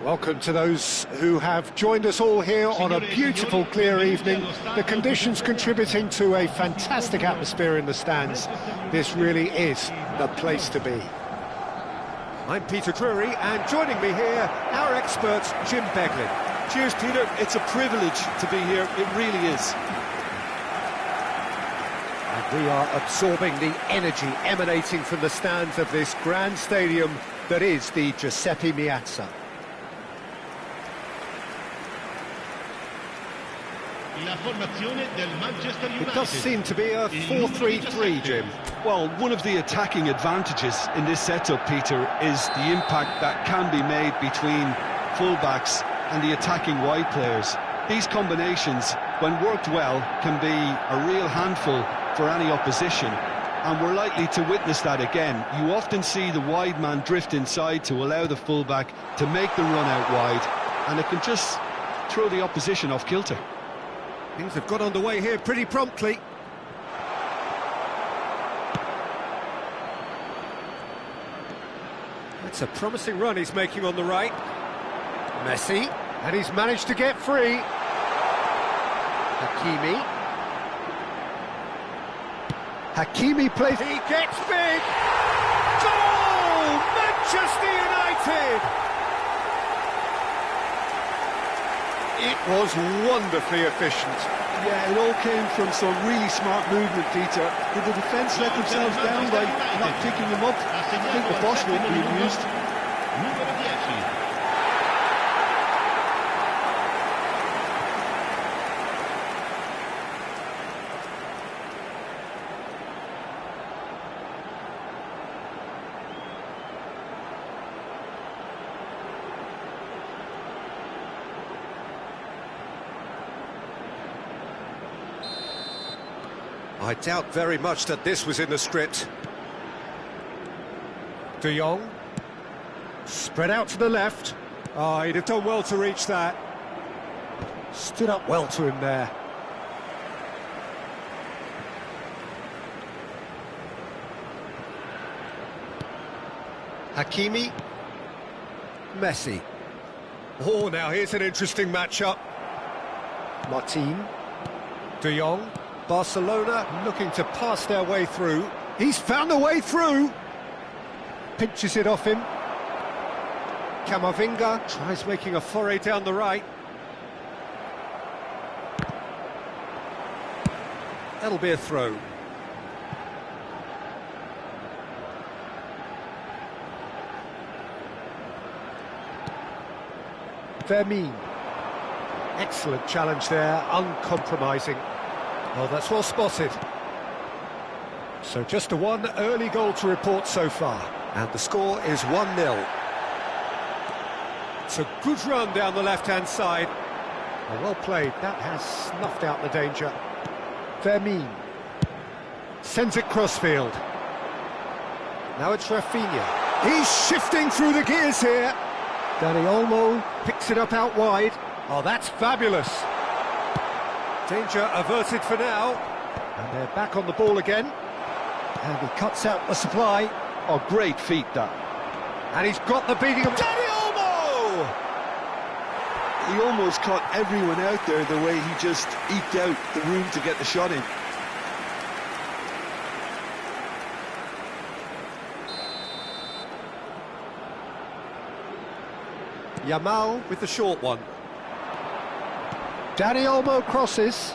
Welcome to those who have joined us all here on a beautiful, clear evening. The conditions contributing to a fantastic atmosphere in the stands. This really is the place to be. I'm Peter Drury, and joining me here, our expert, Jim Beglin. Cheers, Peter. It's a privilege to be here. It really is. And we are absorbing the energy emanating from the stands of this grand stadium that is the Giuseppe Meazza. It does seem to be a 4-3-3, Jim. Well, one of the attacking advantages in this setup, Peter, is the impact that can be made between fullbacks and the attacking wide players. These combinations, when worked well, can be a real handful for any opposition, and we're likely to witness that again. You often see the wide man drift inside to allow the fullback to make the run out wide, and it can just throw the opposition off kilter. Things have got underway here pretty promptly. It's a promising run he's making on the right. Messi, and he's managed to get free. Hakimi plays, he gets big! Goal! Manchester United! It was wonderfully efficient. Yeah, it all came from some really smart movement, Peter. Did the defence let themselves down by not picking them up? I think the boss won't be amused. I doubt very much that this was in the script. De Jong. Spread out to the left. Oh, he'd have done well to reach that. Stood up well to him there. Hakimi. Messi. Oh, now here's an interesting matchup. Martin. De Jong. Barcelona looking to pass their way through. He's found a way through. Pinches it off him. Camavinga tries making a foray down the right. That'll be a throw. Vermeer. Excellent challenge there, uncompromising. Well, that's well spotted. So just the one early goal to report so far. And the score is 1-0. It's a good run down the left-hand side. Well played, that has snuffed out the danger. Vermeer. Sends it crossfield. Now it's Rafinha. He's shifting through the gears here. Dani Olmo picks it up out wide. Oh, that's fabulous. Danger averted for now. And they're back on the ball again. And he cuts out the supply. Oh, great feat, that. And he's got the beating of Dani Olmo! He almost caught everyone out there the way he just eked out the room to get the shot in. Yamal with the short one. Dani Olmo crosses.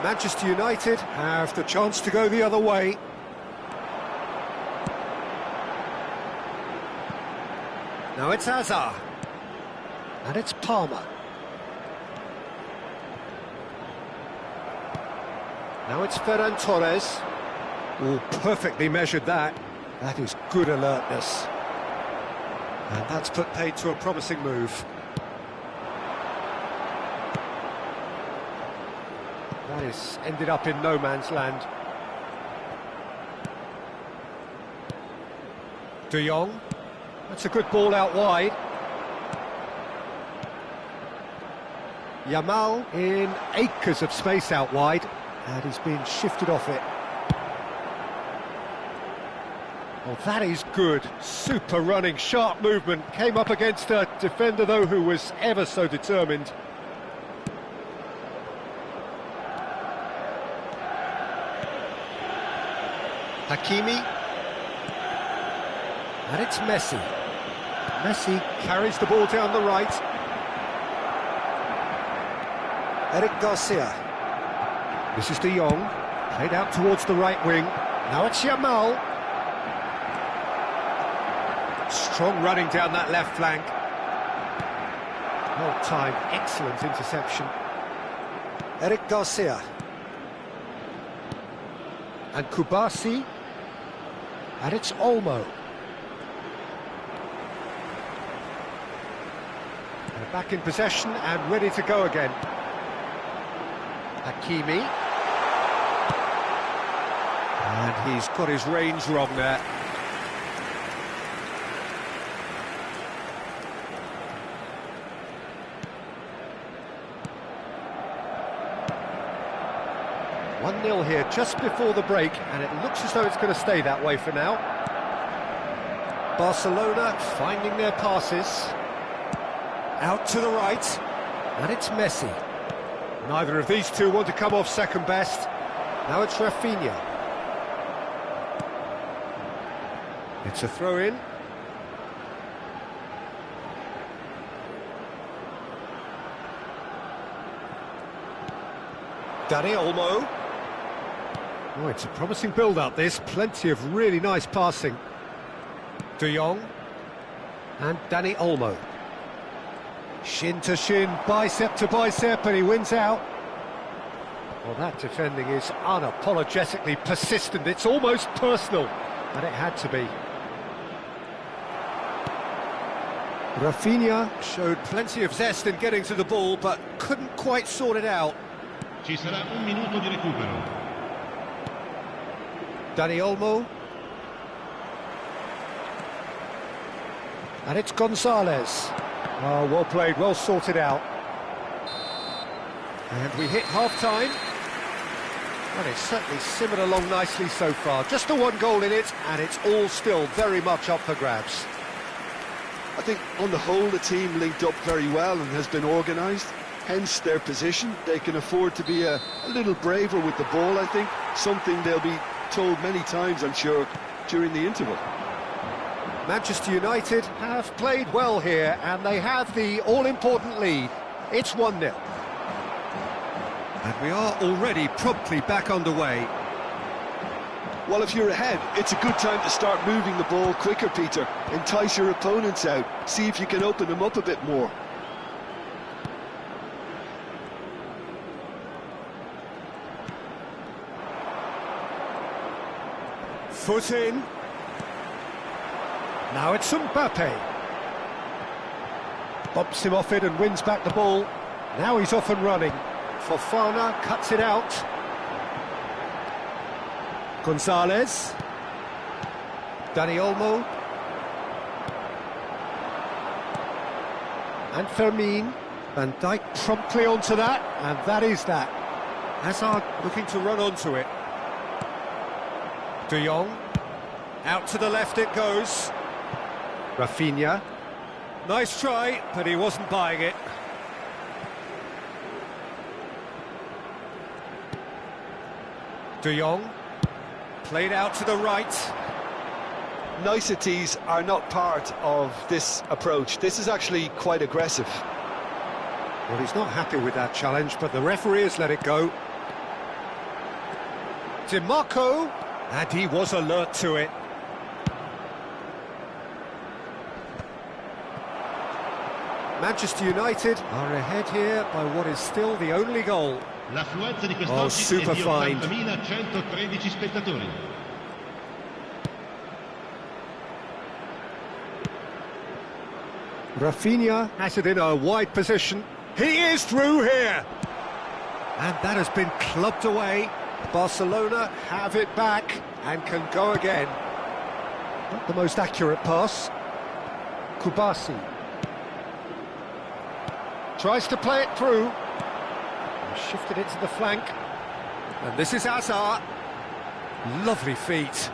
Manchester United have the chance to go the other way. Now it's Hazard. And it's Palmer. Now it's Ferran Torres. Oh, perfectly measured that. That is good alertness. And that's put paid to a promising move. That is ended up in no man's land. De Jong. That's a good ball out wide. Yamal in acres of space out wide. And he's been shifted off it. Well, that is good. Super running, sharp movement. Came up against a defender, though, who was ever so determined. Hakimi. And it's Messi. Messi carries the ball down the right. Eric Garcia. This is De Jong. Played out towards the right wing. Now it's Yamal. Strong running down that left flank. Well timed, excellent interception. Eric Garcia. And Kubasi. And it's Olmo. They're back in possession and ready to go again. Hakimi. And he's got his range wrong there. One-nil here just before the break, and it looks as though it's going to stay that way for now. Barcelona finding their passes. Out to the right, and it's Messi. Neither of these two want to come off second best. Now it's Rafinha. It's a throw-in. Dani Olmo. Oh, it's a promising build-up, this. Plenty of really nice passing. De Jong. And Dani Olmo. Shin to shin, bicep to bicep, and he wins out. Well, that defending is unapologetically persistent. It's almost personal, and it had to be. Rafinha showed plenty of zest in getting to the ball, but couldn't quite sort it out. Ci sarà un minuto di recupero. Dani Olmo. And it's Gonzalez. Oh, well played, well sorted out. And we hit half-time. Well, it's certainly simmered along nicely so far. Just the one goal in it, and it's all still very much up for grabs. I think on the whole the team linked up very well and has been organised, hence their position. They can afford to be a little braver with the ball, I think, something they'll be told many times, I'm sure, during the interval. Manchester United have played well here, and they have the all-important lead. It's 1-0. And we are already promptly back underway. Well, if you're ahead, it's a good time to start moving the ball quicker, Peter. Entice your opponents out. See if you can open them up a bit more. Foot in. Now it's Mbappe. Bumps him off it and wins back the ball. Now he's off and running. Fofana cuts it out. Gonzalez. Dani Olmo. And Fermin. Van Dijk promptly onto that, and that is that. Hazard looking to run onto it. De Jong. Out to the left it goes. Rafinha. Nice try, but he wasn't buying it. De Jong. Played out to the right. Niceties are not part of this approach. This is actually quite aggressive. Well, he's not happy with that challenge, but the referee has let it go. DiMarco, and he was alert to it. Manchester United are ahead here by what is still the only goal. L'affluenza di quest'oggi super è di find. 80.113 spettatori. Rafinha has it in a wide position. He is through here. And that has been clubbed away. Barcelona have it back and can go again. Not the most accurate pass. Kubasi. Tries to play it through. Shifted it to the flank. And this is Hazard. Lovely feet.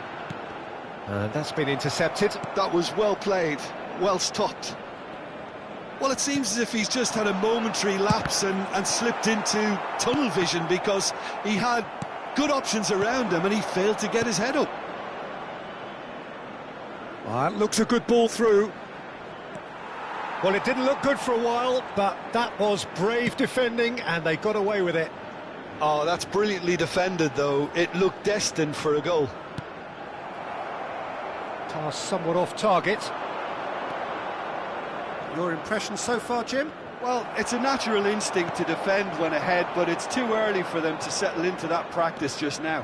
And that's been intercepted. That was well played, well stopped. Well, it seems as if he's just had a momentary lapse and slipped into tunnel vision, because he had good options around him and he failed to get his head up. Well, that looks a good ball through. Well, it didn't look good for a while, but that was brave defending and they got away with it. Oh, that's brilliantly defended, though. It looked destined for a goal. Pass somewhat off target. Your impression so far, Jim? Well, it's a natural instinct to defend when ahead, but it's too early for them to settle into that practice just now.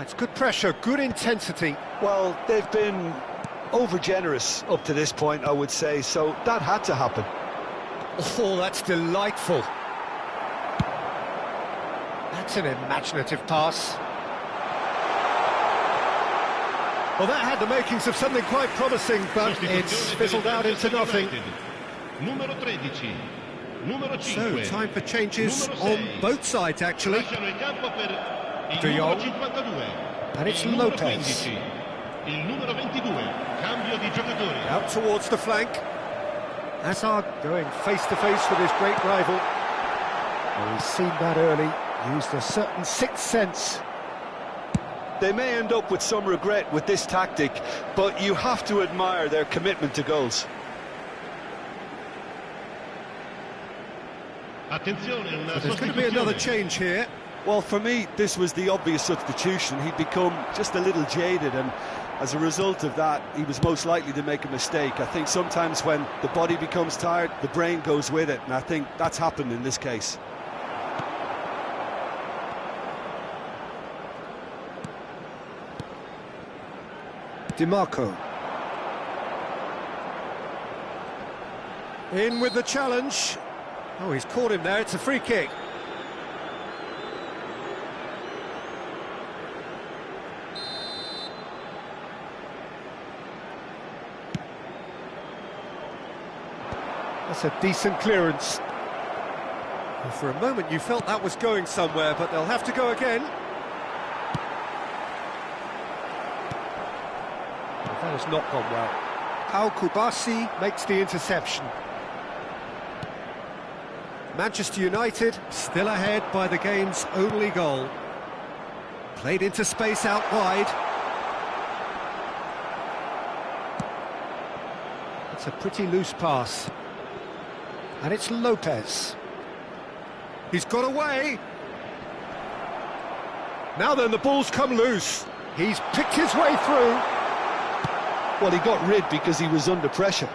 It's good pressure, good intensity. Well, they've been over-generous up to this point, I would say, so that had to happen. Oh, that's delightful. That's an imaginative pass. Well, that had the makings of something quite promising, but it's fizzled out into nothing. Numero 13. Numero 5. So, time for changes on both sides, actually. Lasciano il campo per il De numero Jong. 52. And it's Il numero Lopez. 15. Il numero 22. Cambio di giocatori. Out towards the flank. Hazard going face-to-face with his great rival. Well, he's seen that early, used a certain sixth sense. They may end up with some regret with this tactic, but you have to admire their commitment to goals. Attenzione, una There's going to be another change here. Well, for me, this was the obvious substitution. He'd become just a little jaded, and as a result of that, he was most likely to make a mistake. I think sometimes when the body becomes tired, the brain goes with it, and I think that's happened in this case. DiMarco. In with the challenge. Oh, he's caught him there, it's a free kick. That's a decent clearance. Well, for a moment you felt that was going somewhere, but they'll have to go again. That has not gone well. Al-Kubasi makes the interception. Manchester United still ahead by the game's only goal. Played into space out wide. It's a pretty loose pass. And it's Lopez. He's got away. Now then, the ball's come loose. He's picked his way through. Well, he got rid because he was under pressure.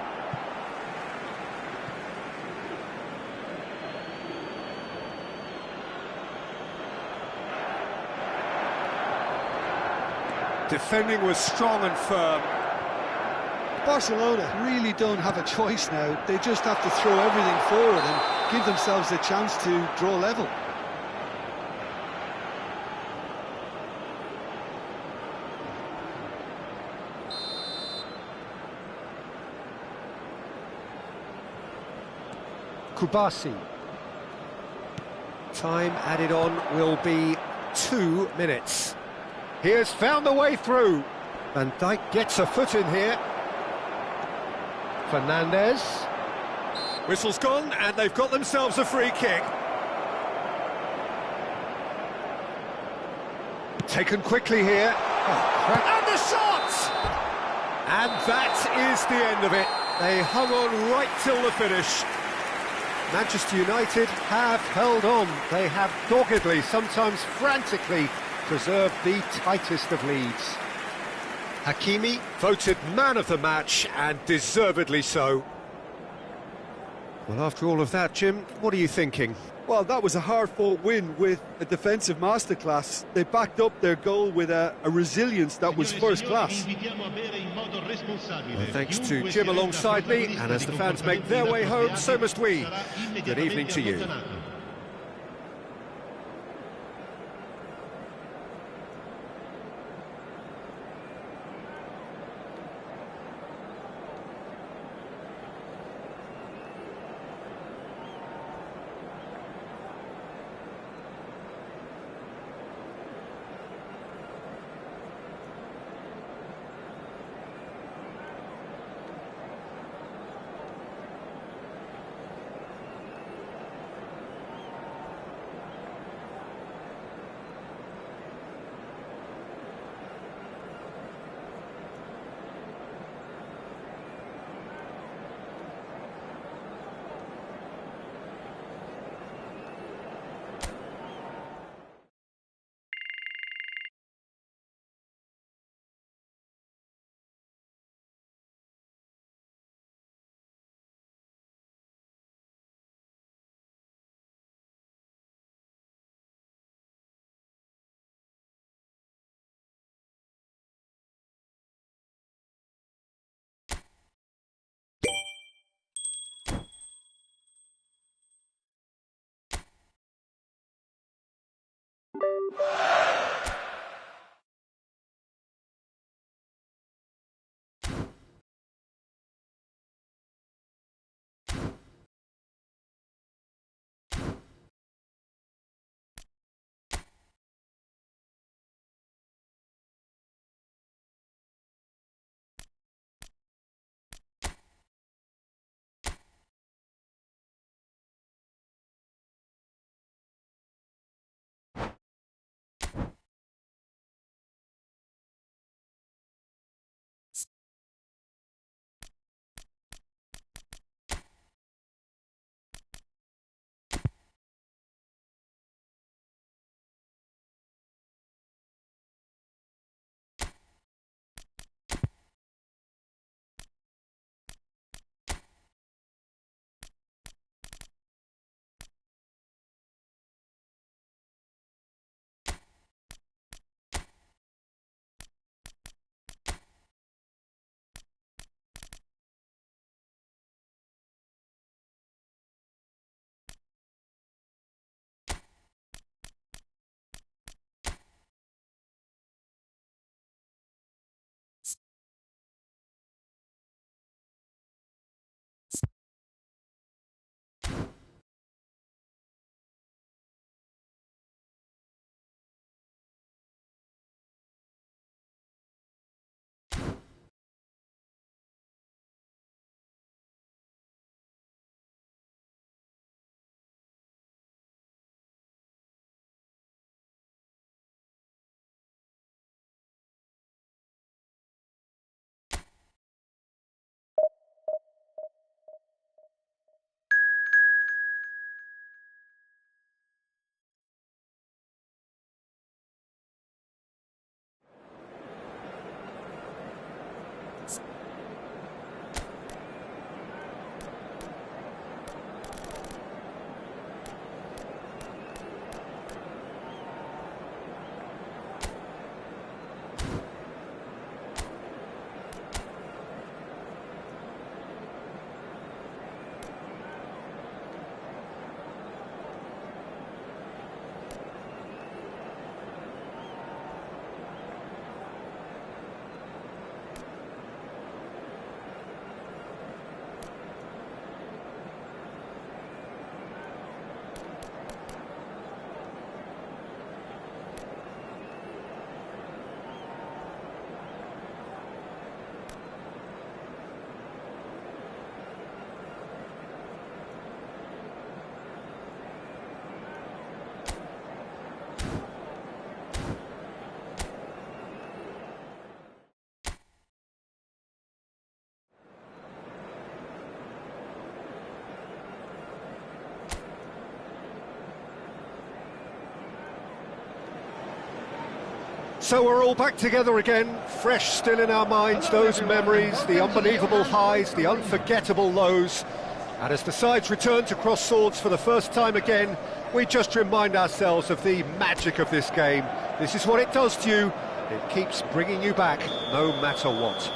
Defending was strong and firm. Barcelona really don't have a choice now. They just have to throw everything forward and give themselves a chance to draw level. Kubasi. Time added on will be 2 minutes. He has found the way through. Van Dijk gets a foot in here. Fernandez. Whistle's gone, and they've got themselves a free kick. Taken quickly here. And the shot! And that is the end of it. They hung on right till the finish. Manchester United have held on. They have doggedly, sometimes frantically, preserved the tightest of leads. Hakimi voted man of the match, and deservedly so. Well, after all of that, Jim, what are you thinking? Well, that was a hard-fought win with a defensive masterclass. They backed up their goal with a resilience that was first class. Well, thanks to Jim alongside me, and as the fans make their way home, so must we. Good evening to you. So we're all back together again, fresh still in our minds, those memories, the unbelievable highs, the unforgettable lows. And as the sides return to cross swords for the first time again, we just remind ourselves of the magic of this game. This is what it does to you. It keeps bringing you back, no matter what.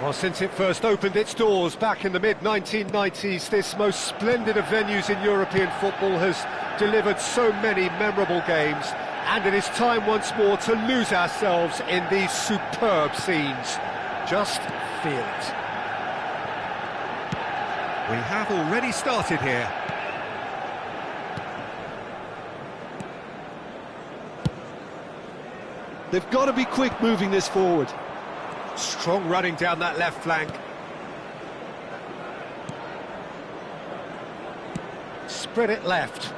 Well, since it first opened its doors back in the mid-1990s, this most splendid of venues in European football has delivered so many memorable games, and it is time once more to lose ourselves in these superb scenes. Just feel it. We have already started here. They've got to be quick moving this forward. Strong running down that left flank. Spread it left.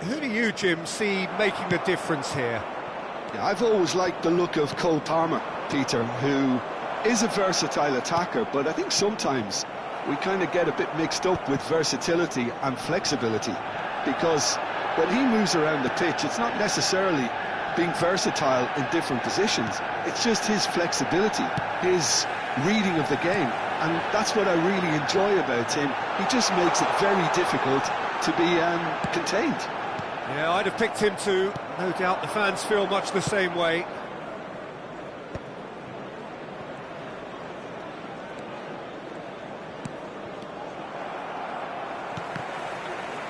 Who do you, Jim, see making the difference here? Yeah, I've always liked the look of Cole Palmer, Peter, who is a versatile attacker, but I think sometimes we kind of get a bit mixed up with versatility and flexibility, because when he moves around the pitch, it's not necessarily being versatile in different positions. It's just his flexibility, his reading of the game, and that's what I really enjoy about him. He just makes it very difficult to be contained. Yeah, I'd have picked him too. No doubt the fans feel much the same way.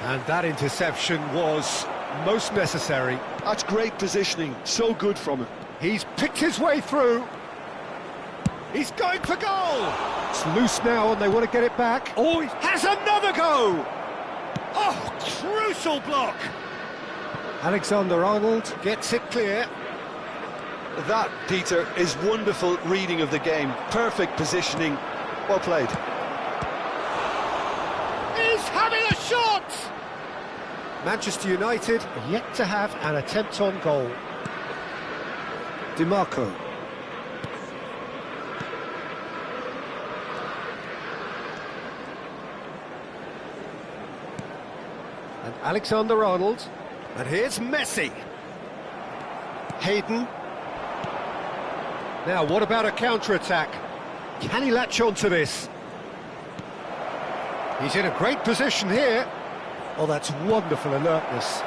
And that interception was most necessary. That's great positioning, so good from him. He's picked his way through. He's going for goal. It's loose now and they want to get it back. Oh, he has another go. Oh, crucial block. Alexander-Arnold gets it clear. That, Peter, is wonderful reading of the game. Perfect positioning. Well played. He's having a shot. Manchester United yet to have an attempt on goal. DiMarco. And Alexander-Arnold. And here's Messi. Hayden. Now, what about a counter-attack? Can he latch on to this? He's in a great position here. Oh, that's wonderful alertness.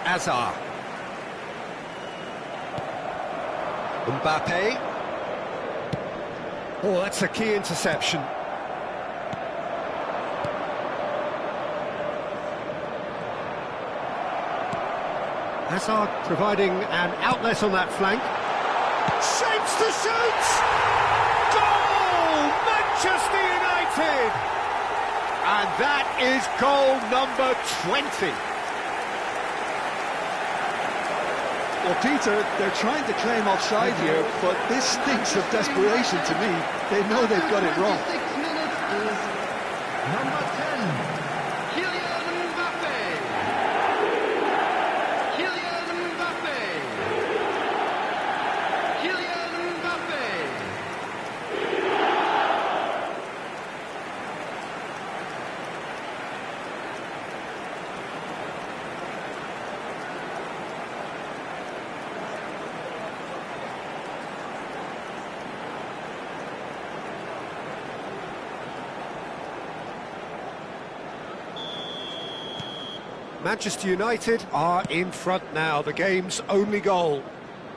Azar. Mbappe. Oh, that's a key interception. Hazard providing an outlet on that flank. Shapes to shoot! Goal! Manchester United! And that is goal number 20. Well, Peter, they're trying to claim offside here, but this stinks of desperation to me. They know they've got it wrong. 6 minutes is number 10, Kylian Mbappe. Kylian Mbappe. Kylian Mbappe. Manchester United are in front now, the game's only goal.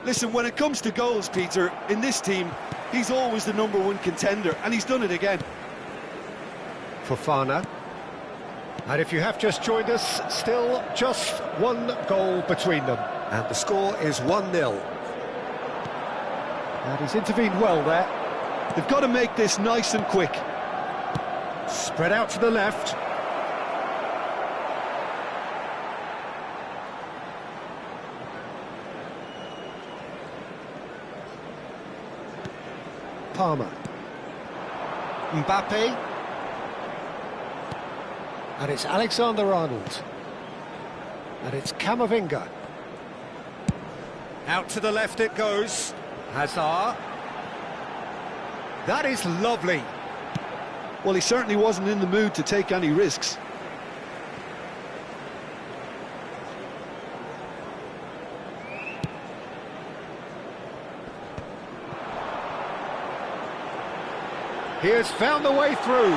Listen, when it comes to goals, Peter, in this team, he's always the #1 contender, and he's done it again. Fofana. And if you have just joined us, still just one goal between them. And the score is 1-0. And he's intervened well there. They've got to make this nice and quick. Spread out to the left. Palmer. Mbappe. And it's Alexander-Arnold. And it's Camavinga. Out to the left it goes. Hazard. That is lovely. Well, he certainly wasn't in the mood to take any risks. He has found the way through.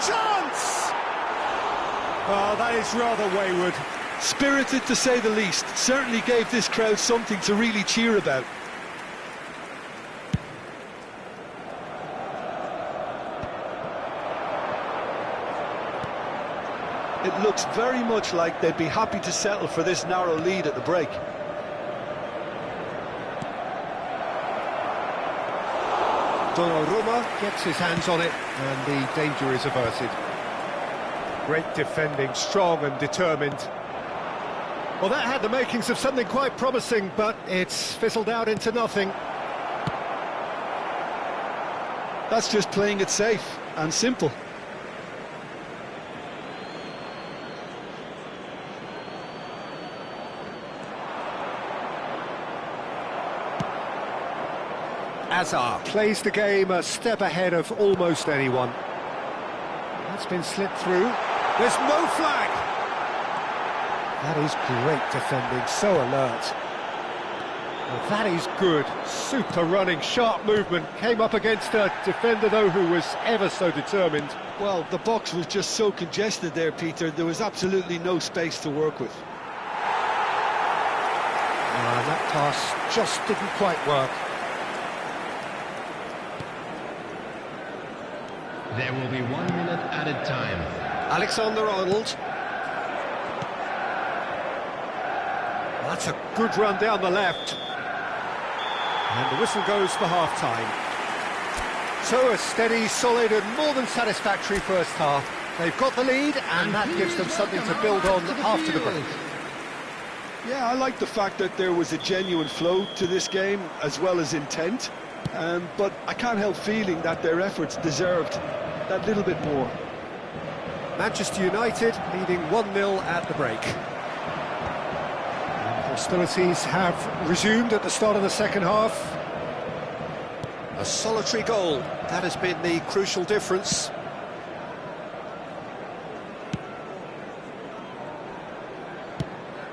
Chance! Oh, that is rather wayward. Spirited to say the least. Certainly gave this crowd something to really cheer about. It looks very much like they'd be happy to settle for this narrow lead at the break. Donnarumma gets his hands on it, and the danger is averted. Great defending, strong and determined. Well, that had the makings of something quite promising, but it's fizzled out into nothing. That's just playing it safe and simple. Hazard plays the game a step ahead of almost anyone. That's been slipped through. There's no flag! That is great defending, so alert. Well, that is good. Super running, sharp movement. Came up against a defender, though, who was ever so determined. Well, the box was just so congested there, Peter. There was absolutely no space to work with. And that pass just didn't quite work. There will be 1 minute added time. Alexander-Arnold. That's a good run down the left. And the whistle goes for half-time. So a steady, solid and more than satisfactory first half. They've got the lead and that gives them something to build on after the break. Yeah, I like the fact that there was a genuine flow to this game as well as intent. But I can't help feeling that their efforts deserved that little bit more. Manchester United leading 1-0 at the break. And hostilities have resumed at the start of the second half. A solitary goal, that has been the crucial difference.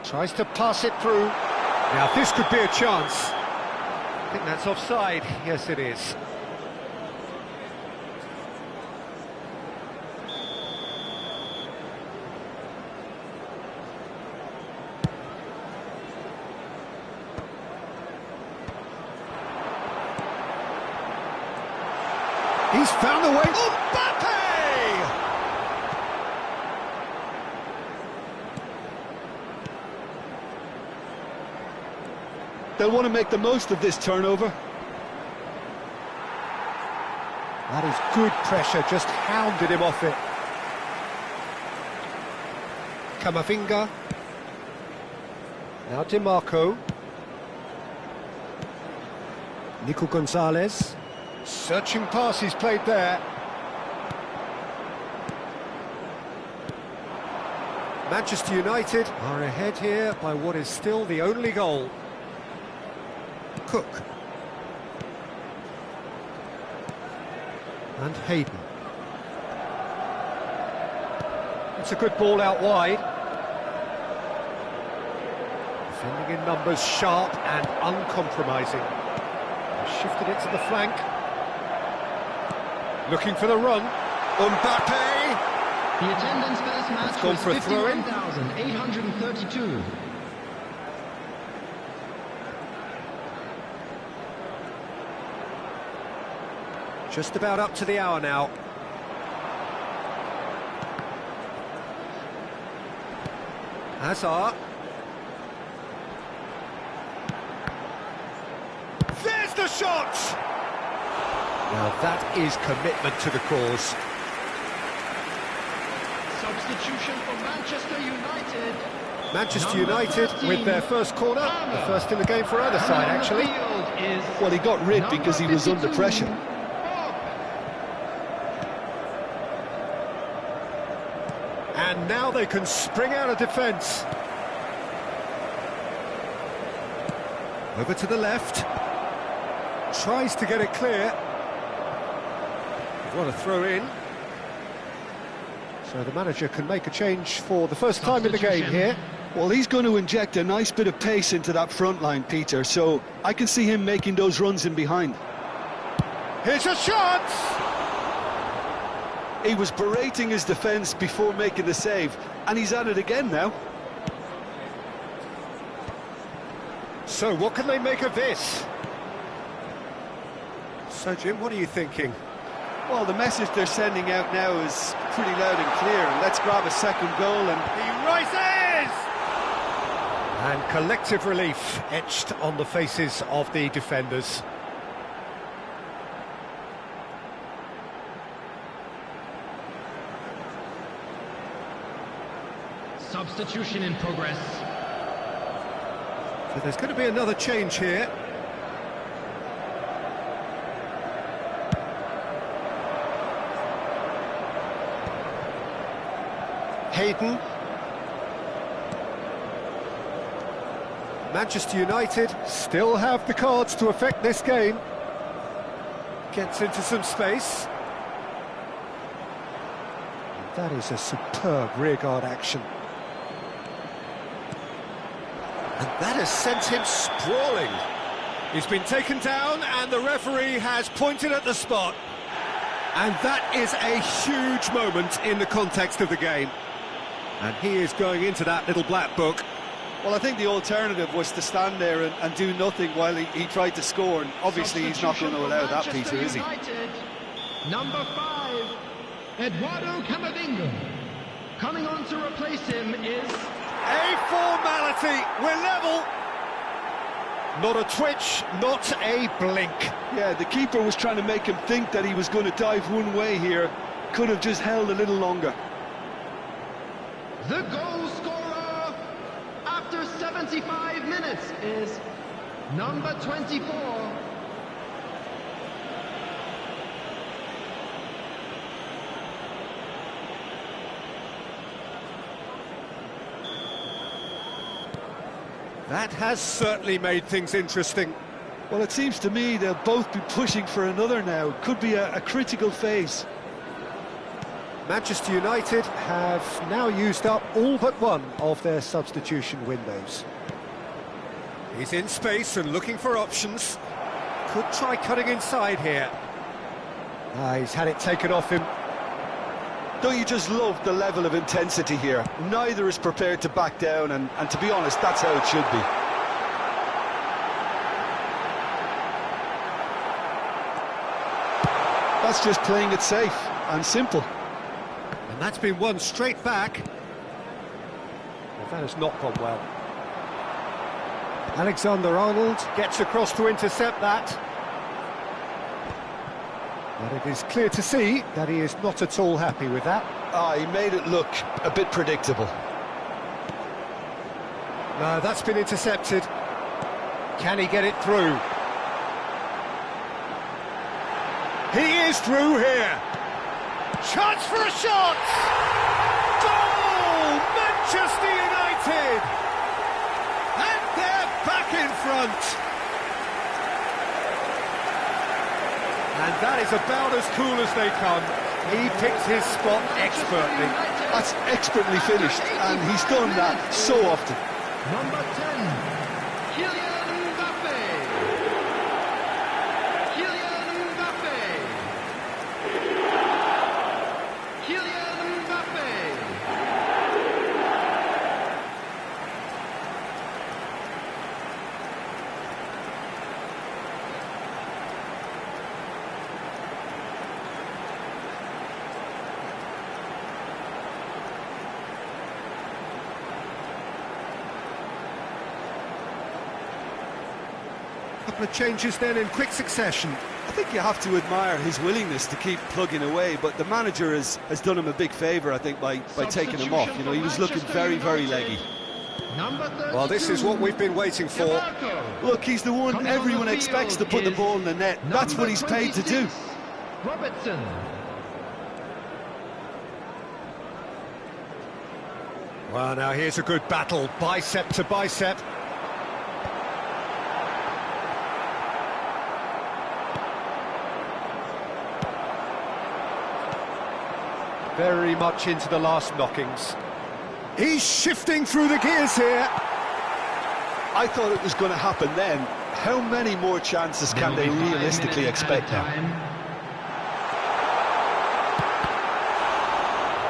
Tries to pass it through. Now this could be a chance. I think that's offside. Yes, it is. He's found a way. Mbappe! They'll want to make the most of this turnover. That is good pressure, just hounded him off it. Camavinga. Now Di Marco. Nico Gonzalez. Searching pass he's played there. Manchester United are ahead here by what is still the only goal. Cook. And Hayden. It's a good ball out wide. Defending in numbers, sharp and uncompromising. Shifted it to the flank. Looking for the run. Mbappe! The attendance for this match gone for a throw-in. 51,832. Just about up to the hour now. Hazard. There's the shot! Now that is commitment to the cause. Substitution for Manchester United. Manchester United with their first corner, the first in the game for either side actually. Well, he got rid because he was under pressure. And now they can spring out of defence. Over to the left. Tries to get it clear. What a throw in. So the manager can make a change for the first time in the game here. Well, he's going to inject a nice bit of pace into that front line, Peter, so I can see him making those runs in behind. Here's a shot! He was berating his defence before making the save, and he's at it again now. So what can they make of this? So Jim, what are you thinking? Well, the message they're sending out now is pretty loud and clear. Let's grab a second goal and... He rises! And collective relief etched on the faces of the defenders. Substitution in progress. So there's going to be another change here. Hayden. Manchester United still have the cards to affect this game. Gets into some space. That is a superb rearguard action. And that has sent him sprawling. He's been taken down and the referee has pointed at the spot. And that is a huge moment in the context of the game. And he is going into that little black book. Well, I think the alternative was to stand there and do nothing while he tried to score, and obviously he's not going to allow that, Peter, is he? Number 5, Eduardo Camavinga. Coming on to replace him is... A formality, we're level. Not a twitch, not a blink. Yeah, the keeper was trying to make him think that he was going to dive one way here. Could have just held a little longer. The goal scorer after 75 minutes is number 24. That has certainly made things interesting. Well, it seems to me they'll both be pushing for another now. Could be a critical phase. Manchester United have now used up all but one of their substitution windows. He's in space and looking for options. Could try cutting inside here. He's had it taken off him. Don't you just love the level of intensity here? Neither is prepared to back down, and to be honest, that's how it should be. That's just playing it safe and simple. And that's been won straight back. Well, that has not gone well. Alexander-Arnold gets across to intercept that. But it is clear to see that he is not at all happy with that. He made it look a bit predictable. No, that's been intercepted. Can he get it through? He is through here. Chance for a shot! Goal! Manchester United! And they're back in front. And that is about as cool as they come. He picks his spot expertly. That's expertly finished, and he's done that so often. Number 10, Kylian Mbappe. Kylian Mbappe. Kylian Mbappe. Couple of changes then in quick succession. I think you have to admire his willingness to keep plugging away, but the manager has done him a big favour, I think, by taking him off. You know, he was looking very, very leggy. Well, this is what we've been waiting for. Look, he's the one everyone expects to put the ball in the net. That's what he's paid to do. Robertson. Well, now here's a good battle, bicep to bicep. Very much into the last knockings. He's shifting through the gears here. I thought it was going to happen then. How many more chances can they realistically expect now?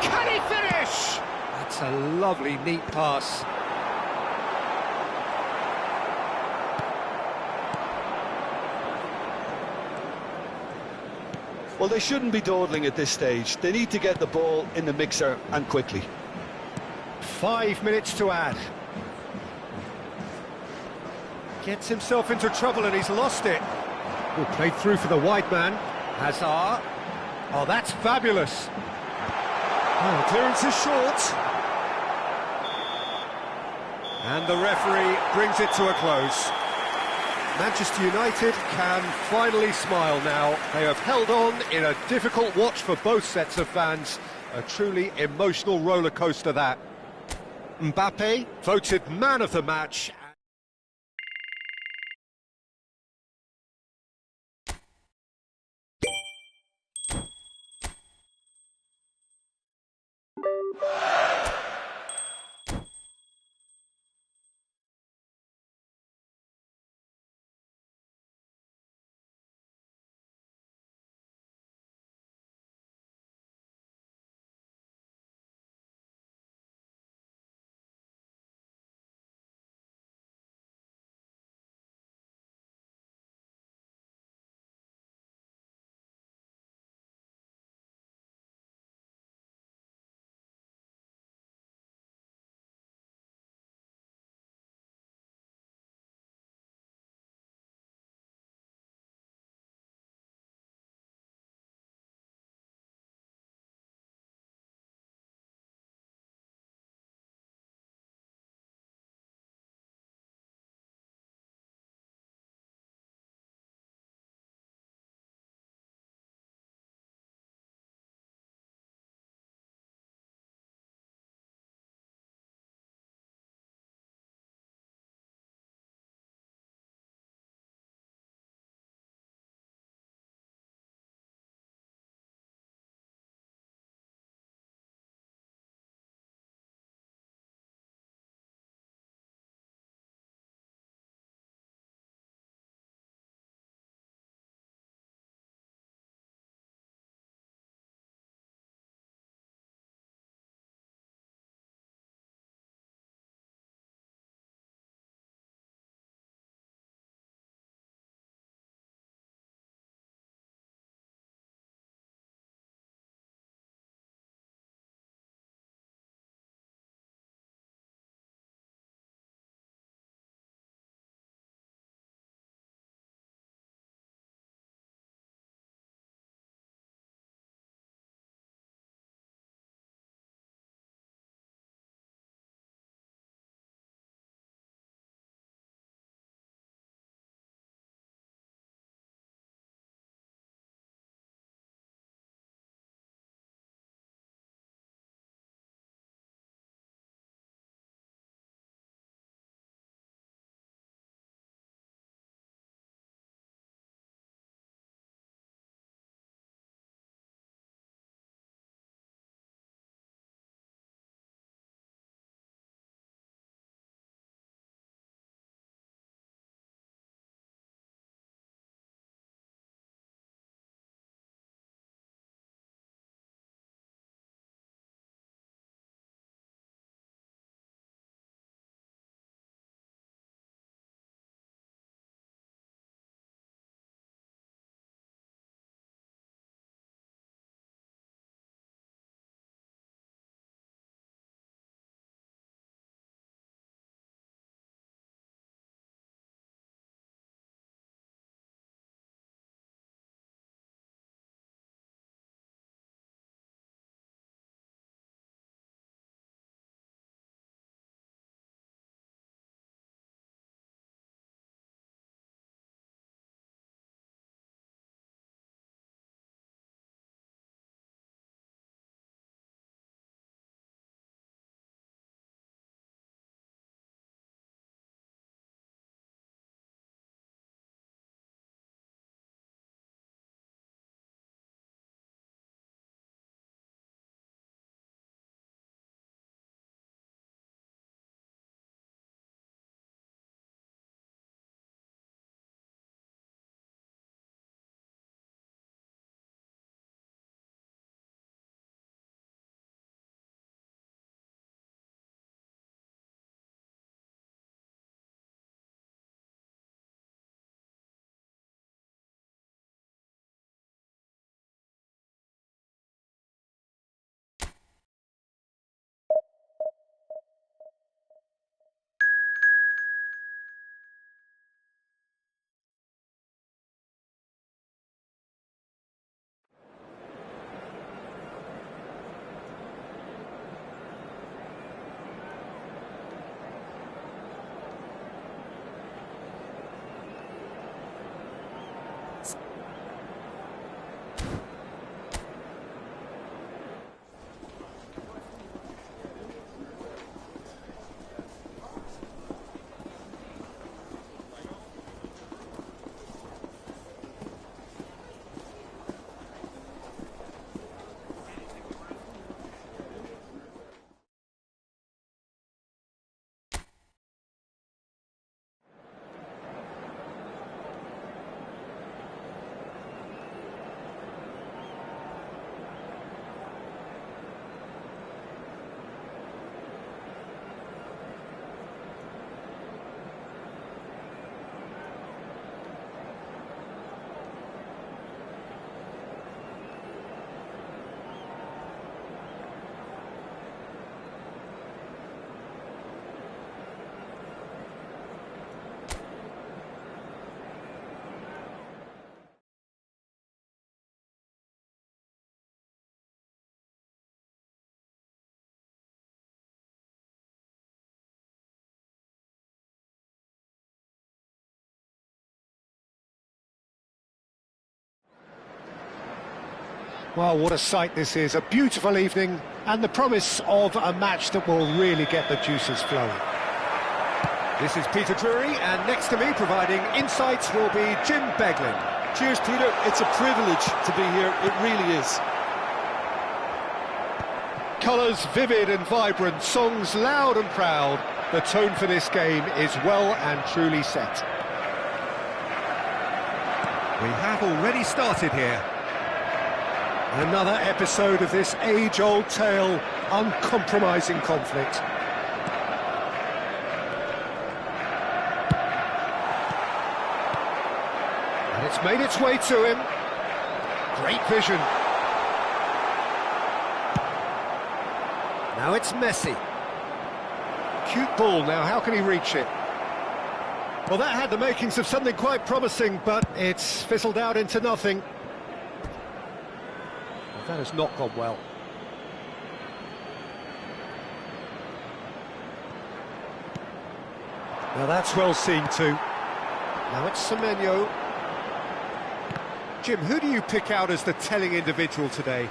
Can he finish? That's a lovely, neat pass. Well, they shouldn't be dawdling at this stage. They need to get the ball in the mixer and quickly. 5 minutes to add. Gets himself into trouble and he's lost it. Oh, played through for the wide man. Hazard. Oh, that's fabulous. Oh, clearance is short. And the referee brings it to a close. Manchester United can finally smile now. They have held on in a difficult watch for both sets of fans. A truly emotional roller coaster that. Mbappe voted man of the match. Well, what a sight this is, a beautiful evening, and the promise of a match that will really get the juices flowing. This is Peter Drury, and next to me providing insights will be Jim Beglin. Cheers, Peter. It's a privilege to be here. It really is. Colours vivid and vibrant, songs loud and proud. The tone for this game is well and truly set. We have already started here. Another episode of this age-old tale, uncompromising conflict. And it's made its way to him. Great vision. Now it's Messi. Cute ball now, how can he reach it? Well, that had the makings of something quite promising, but it's fizzled out into nothing. Well, that has not gone well. Now that's well seen too. Now it's Semenyo. Jim, who do you pick out as the telling individual today?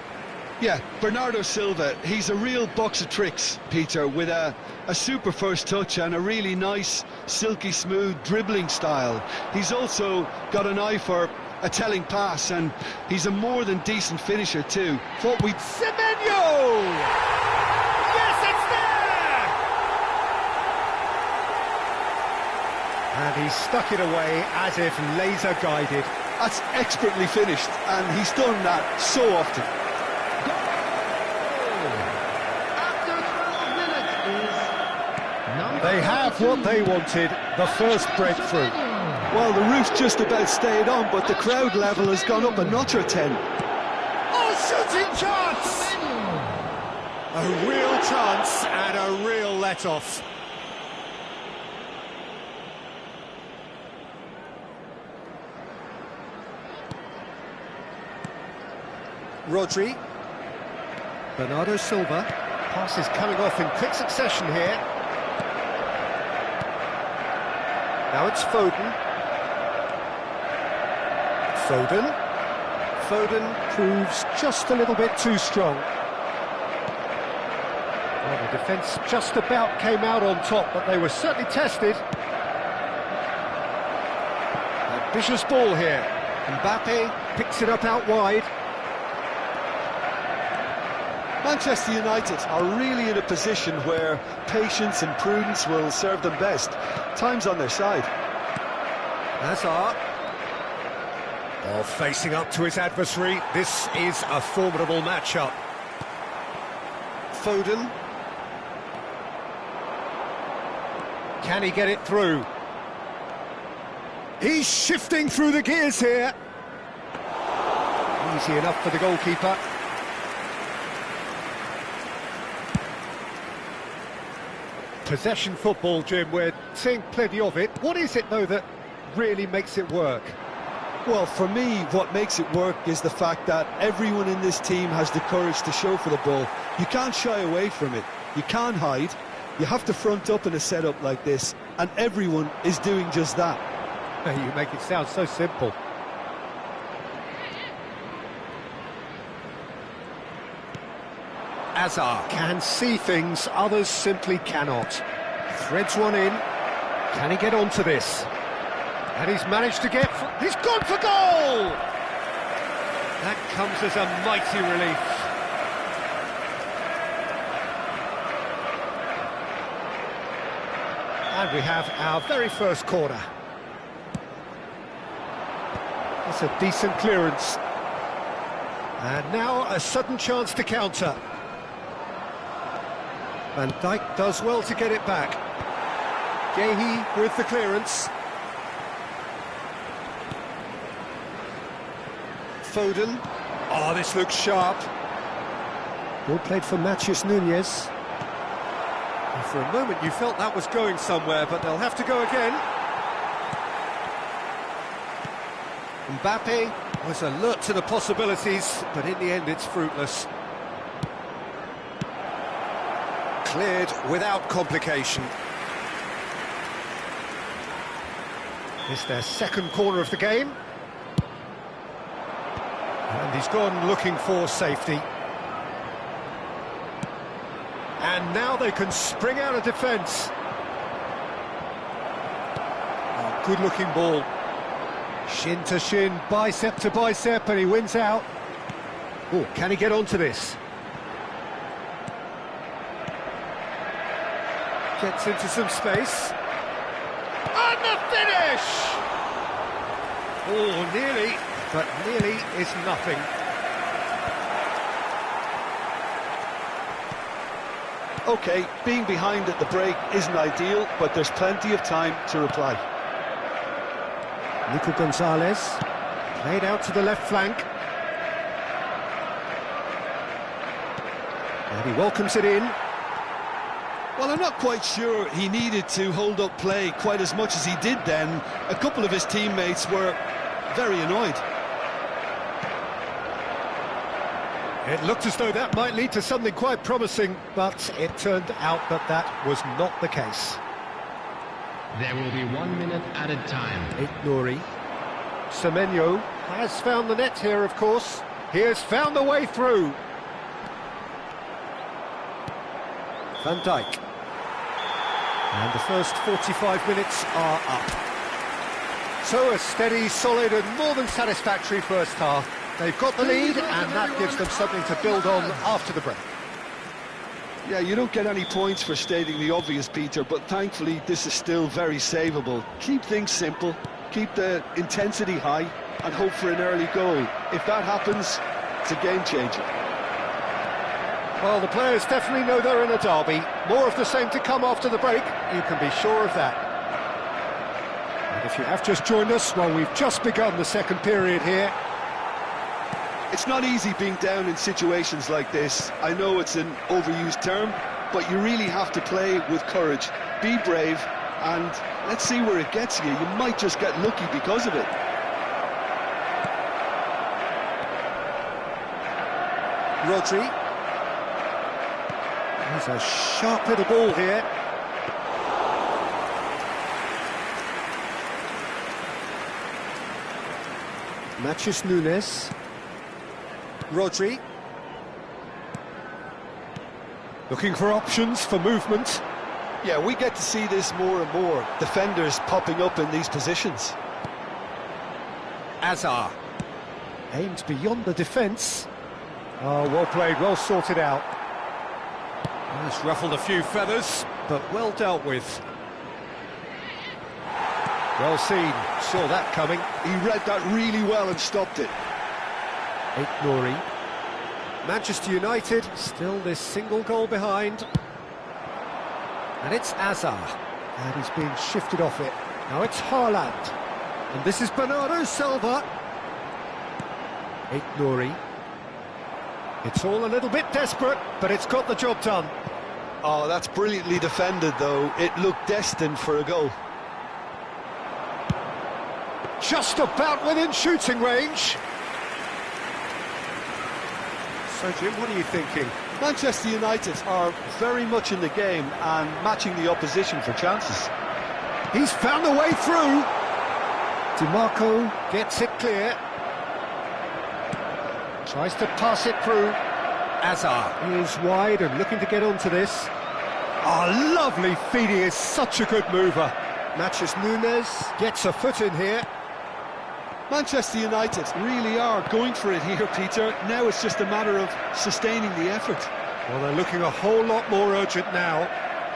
Yeah, Bernardo Silva, he's a real box of tricks, Peter, with a super first touch and a really nice, silky smooth dribbling style. He's also got an eye for a telling pass, and he's a more than decent finisher too. What we... Semenyo! Yes, it's there! And he stuck it away as if laser guided. That's expertly finished, and he's done that so often. They have what they wanted, the first breakthrough. Well, the roof's just about stayed on, but the crowd level has gone up a notch or 10. Oh, shooting chance! A real chance and a real let-off. Rodri. Bernardo Silva. Pass is coming off in quick succession here. Now it's Foden. Foden proves just a little bit too strong. Well, the defence just about came out on top, but they were certainly tested. Ambitious ball here. Mbappe picks it up out wide. Manchester United are really in a position where patience and prudence will serve them best. Time's on their side. Hazard. Oh, facing up to his adversary, this is a formidable matchup. Foden. Can he get it through? He's shifting through the gears here. Easy enough for the goalkeeper. Possession football, Jim, we're seeing plenty of it. What is it, though, that really makes it work? Well, for me, what makes it work is the fact that everyone in this team has the courage to show for the ball. You can't shy away from it. You can't hide. You have to front up in a setup like this, and everyone is doing just that. You make it sound so simple. Hazard Can see things others simply cannot. Threads one in. Can he get onto this? And he's managed to get... He's gone for goal! That comes as a mighty relief. And we have our very first corner. That's a decent clearance. And now a sudden chance to counter. Van Dijk does well to get it back. Gehi with the clearance. Foden. Oh, this looks sharp. Ball played for Matheus Nunes. And for a moment you felt that was going somewhere, but they'll have to go again. Mbappe was alert to the possibilities, but in the end it's fruitless. Cleared without complication. It's their second corner of the game. And he's gone looking for safety. And now they can spring out of defence. Oh, good-looking ball. Shin to shin, bicep to bicep, and he wins out. Oh, can he get onto this? Gets into some space. And the finish! Oh, nearly, but nearly is nothing. OK, being behind at the break isn't ideal, but there's plenty of time to reply. Nico Gonzalez, played out to the left flank. And he welcomes it in. Well, I'm not quite sure he needed to hold up play quite as much as he did then. A couple of his teammates were very annoyed. It looked as though that might lead to something quite promising, but it turned out that that was not the case. There will be 1 minute added time. Nuri. Semenyo has found the net here, of course. He has found the way through. Van Dijk. And the first 45 minutes are up. So a steady, solid and more than satisfactory first half. They've got the lead and that gives them something to build on after the break. Yeah, you don't get any points for stating the obvious, Peter, but thankfully this is still very savable. Keep things simple, keep the intensity high and hope for an early goal. If that happens, it's a game changer. Well, the players definitely know they're in a derby. More of the same to come after the break, you can be sure of that. And if you have just joined us, well, we've just begun the second period here. It's not easy being down in situations like this. I know it's an overused term, but you really have to play with courage. Be brave, and let's see where it gets you. You might just get lucky because of it. Rodri. There's a sharp little ball here. Matheus Nunes. Rodri. Looking for options for movement. Yeah, we get to see this more and more. Defenders popping up in these positions. Azar. Aimed beyond the defence. Oh, well played, well sorted out. It's ruffled a few feathers, but well dealt with. Well seen, saw that coming. He read that really well and stopped it. Nuri. Manchester United still this single goal behind. And it's Azar. And he's been shifted off it. Now it's Haaland. And this is Bernardo Silva. Nuri. It's all a little bit desperate, but it's got the job done. Oh, that's brilliantly defended, though. It looked destined for a goal. Just about within shooting range. So, Jim, what are you thinking? Manchester United are very much in the game and matching the opposition for chances. He's found the way through. DiMarco gets it clear. Tries to pass it through. Azar is wide and looking to get onto this. Oh, lovely feed, he is such a good mover. Matheus Nunes gets a foot in here. Manchester United really are going for it here, Peter. Now it's just a matter of sustaining the effort. Well, they're looking a whole lot more urgent now.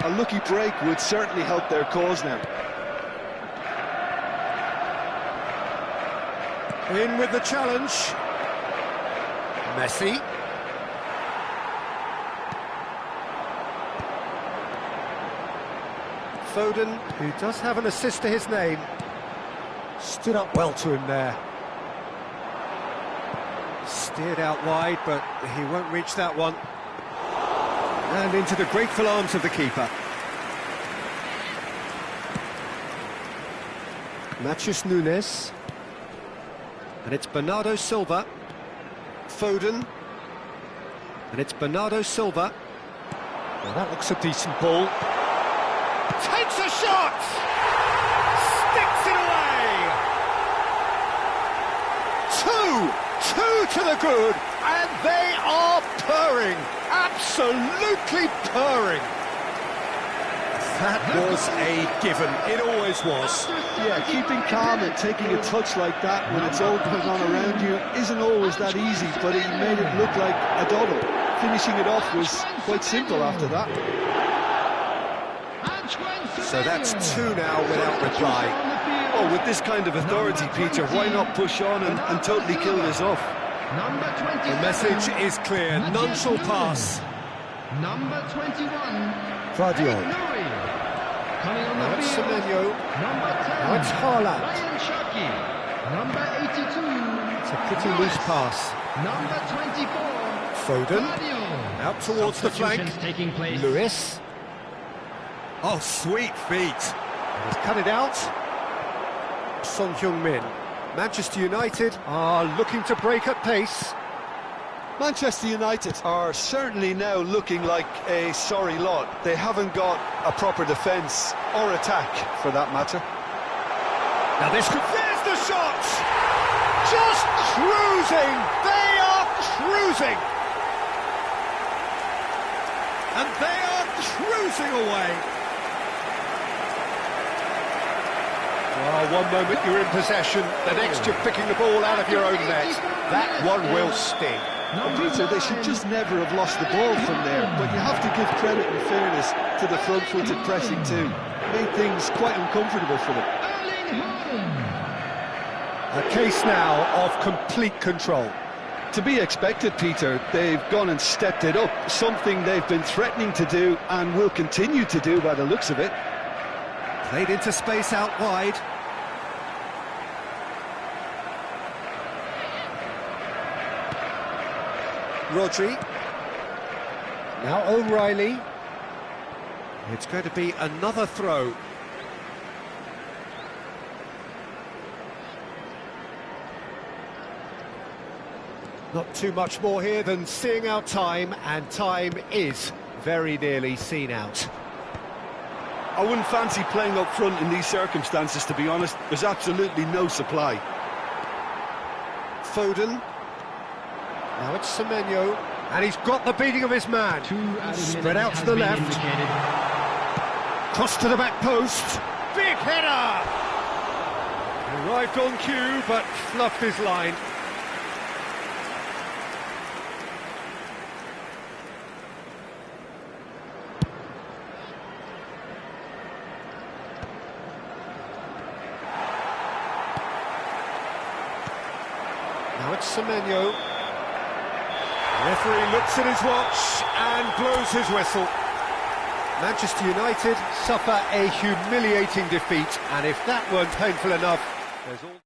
A lucky break would certainly help their cause now. In with the challenge. Messi. Foden, who does have an assist to his name, stood up well to him there. Steered out wide, but he won't reach that one. And into the grateful arms of the keeper. Matheus Nunes. And it's Bernardo Silva. Foden. And it's Bernardo Silva. Well, that looks a decent ball. Takes a shot! Sticks it away! two to the good, and they are purring, absolutely purring. That was a given, it always was. Yeah, keeping calm and taking a touch like that when it's all going on around you isn't always that easy, but he made it look like a dawdle. Finishing it off was quite simple after that. So that's two now without reply. Oh, with this kind of authority, Peter, why not push on and totally kill this off? The message is clear, none shall pass. Number 21. Guardiola. Now it's Semenyo. Now it's Haaland. Number 82. It's a pretty loose pass. Number 24. Foden. Out towards the flank. Taking place. Lewis. Oh, sweet feet. He's cut it out. Son Heung-min. Manchester United are looking to break at pace. Manchester United are certainly now looking like a sorry lot. They haven't got a proper defence or attack, for that matter. Now this could... There's the shot! Just cruising! They are cruising! And they are cruising away! Well, one moment you're in possession, the next you're picking the ball out of your own net. That one will sting. Well, Peter, they should just never have lost the ball from there, but you have to give credit and fairness to the front-footed pressing too. Made things quite uncomfortable for them. A case now of complete control. To be expected, Peter. They've gone and stepped it up, something they've been threatening to do and will continue to do by the looks of it. Played into space out wide. Rodri. Now O'Reilly. It's going to be another throw. Not too much more here than seeing out time, and time is very nearly seen out. I wouldn't fancy playing up front in these circumstances, to be honest. There's absolutely no supply. Foden. Now it's Semenyo, and he's got the beating of his man. Spread out to the left. Cross to the back post. Big header! Arrived on cue, but fluffed his line. Now it's Semenyo. The referee looks at his watch and blows his whistle. Manchester United suffer a humiliating defeat, and if that weren't painful enough, there's all...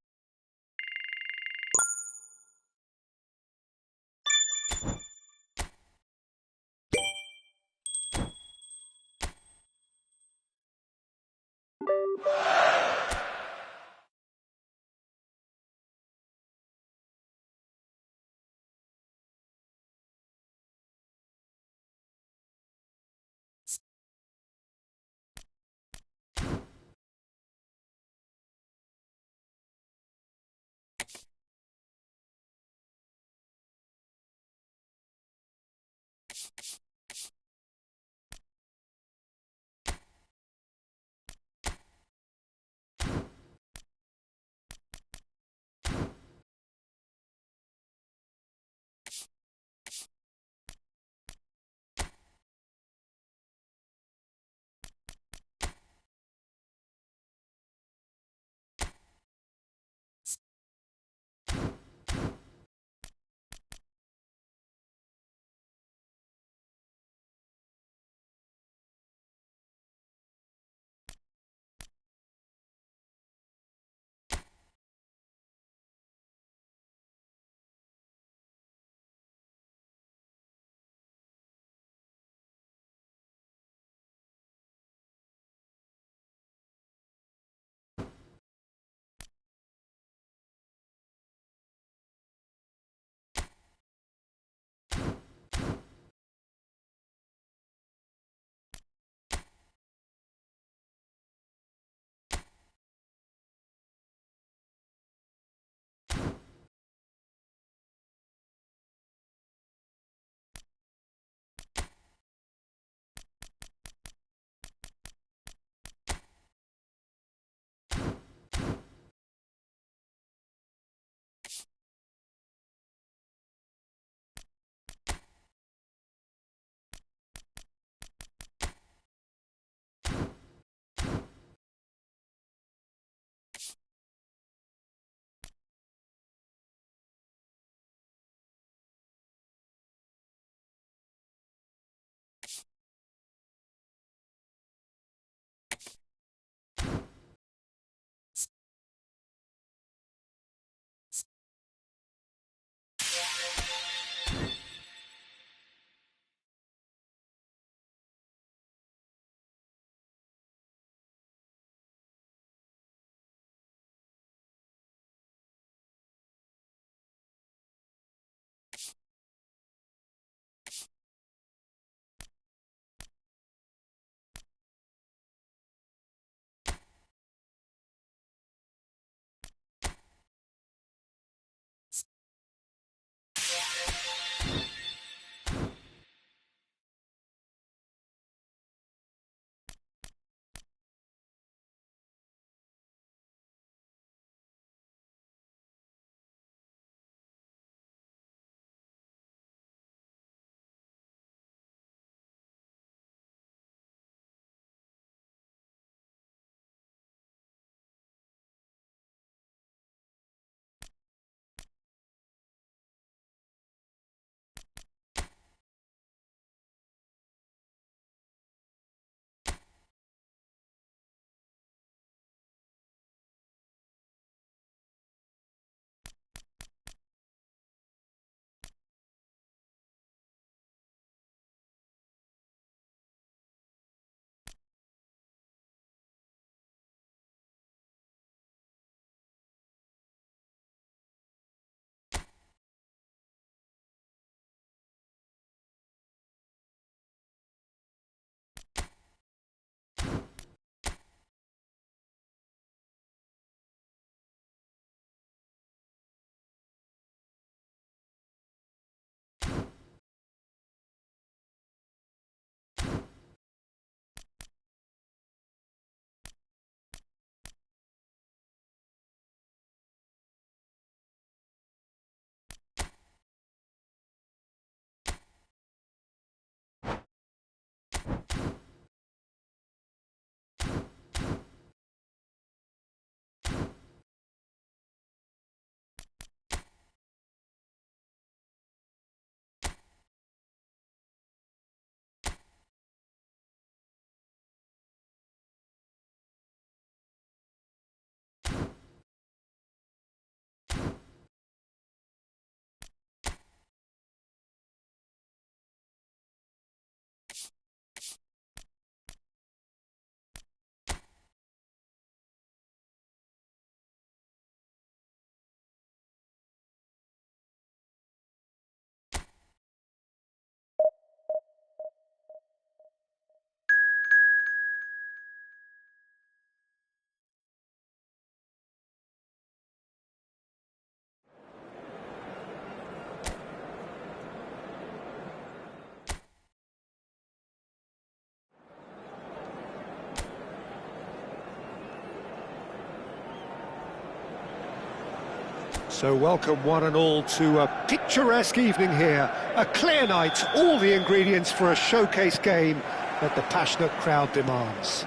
So welcome one and all to a picturesque evening here. A clear night, all the ingredients for a showcase game that the passionate crowd demands.